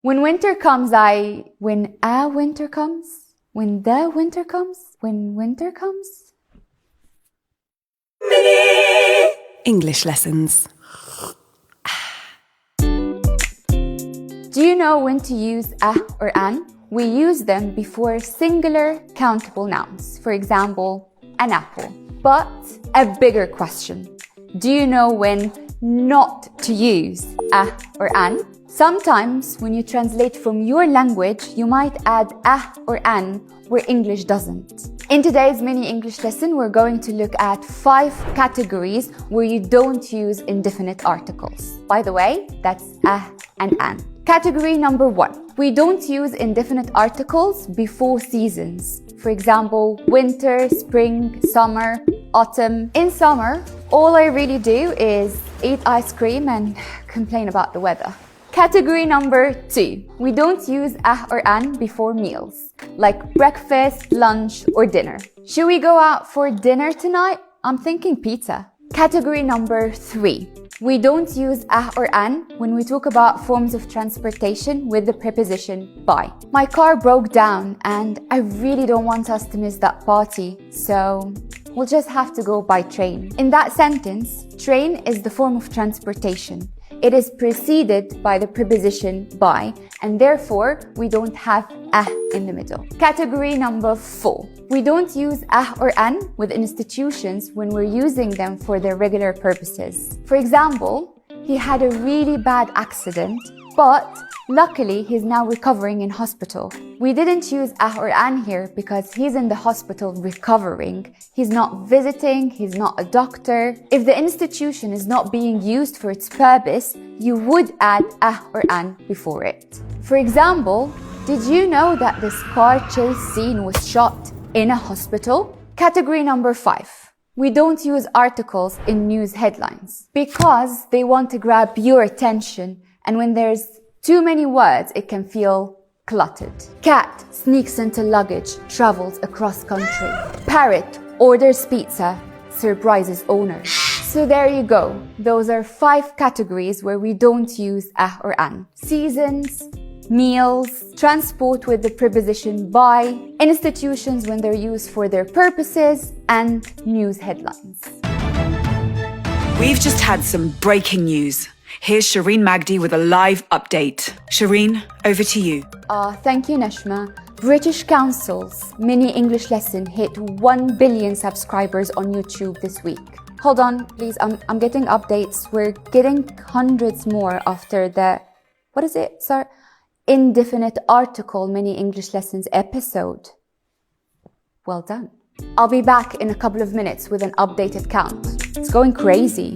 When winter comes, when a winter comes, when the winter comes, when winter comes. Mini English lessons. Do you know when to use a or an? We use them before singular countable nouns. For example, an apple. But a bigger question. Do you know when not to use a or an? Sometimes when you translate from your language, you might add a or an where English doesn't. In today's mini English lesson, we're going to look at 5 categories where you don't use indefinite articles. By the way, that's a and an. Category number 1. We don't use indefinite articles before seasons. For example, winter, spring, summer, autumn. In summer, all I really do is eat ice cream and complain about the weather. Category number 2. We don't use a or an before meals, like breakfast, lunch, or dinner. Should we go out for dinner tonight? I'm thinking pizza. Category number 3. We don't use a or an when we talk about forms of transportation with the preposition by. My car broke down and I really don't want us to miss that party, so we'll just have to go by train. In that sentence, train is the form of transportation. It is preceded by the preposition by, and therefore we don't have a in the middle. Category number 4. We don't use a or an with institutions when we're using them for their regular purposes. For example, he had a really bad accident, but luckily he's now recovering in hospital. We didn't use a or an here because he's in the hospital recovering. He's not visiting, he's not a doctor. If the institution is not being used for its purpose, you would add a or an before it. For example, did you know that this car chase scene was shot in a hospital? Category number 5. We don't use articles in news headlines because they want to grab your attention, and when there's too many words, it can feel cluttered. Cat sneaks into luggage, travels across country. Parrot orders pizza, surprises owner. So there you go. Those are 5 categories where we don't use a or an. Seasons, meals, transport with the preposition by, institutions when they're used for their purposes, and news headlines. We've just had some breaking news. Here's Shireen Magdi with a live update. Shireen, over to you. Thank you, Neshma. British Council's mini English lesson hit 1 billion subscribers on YouTube this week. Hold on, please. I'm getting updates. We're getting hundreds more after the, what is it? Sorry. Indefinite article mini English lessons episode. Well done. I'll be back in a couple of minutes with an updated count. It's going crazy.